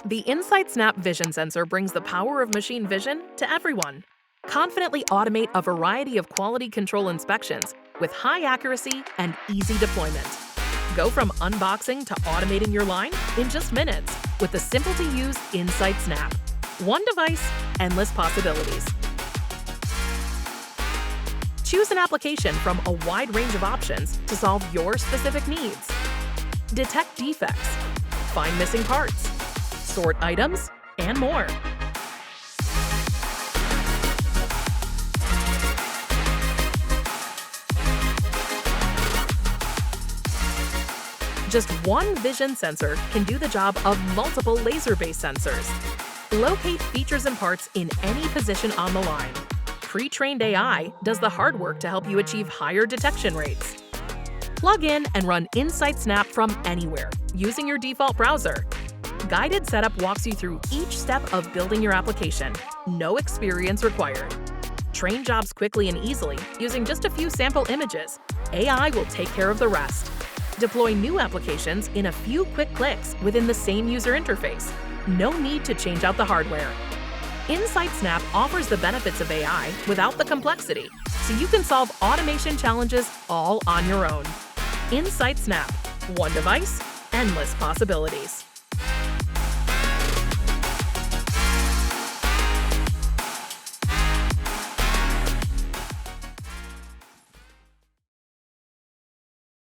The In-Sight SnAPP vision sensor brings the power of machine vision to everyone. Confidently automate a variety of quality control inspections with high accuracy and easy deployment. Go from unboxing to automating your line in just minutes with the simple-to-use In-Sight SnAPP. One device, endless possibilities. Choose an application from a wide range of options to solve your specific needs. Detect defects, find missing parts, sort items, and more. Just one vision sensor can do the job of multiple laser-based sensors. Locate features and parts in any position on the line. Pre-trained AI does the hard work to help you achieve higher detection rates. Plug in and run In-Sight SnAPP from anywhere using your default browser. Guided setup walks you through each step of building your application. No experience required. Train jobs quickly and easily using just a few sample images. AI will take care of the rest. Deploy new applications in a few quick clicks within the same user interface. No need to change out the hardware. In-Sight SnAPP offers the benefits of AI without the complexity, so you can solve automation challenges all on your own. In-Sight SnAPP. One device, endless possibilities.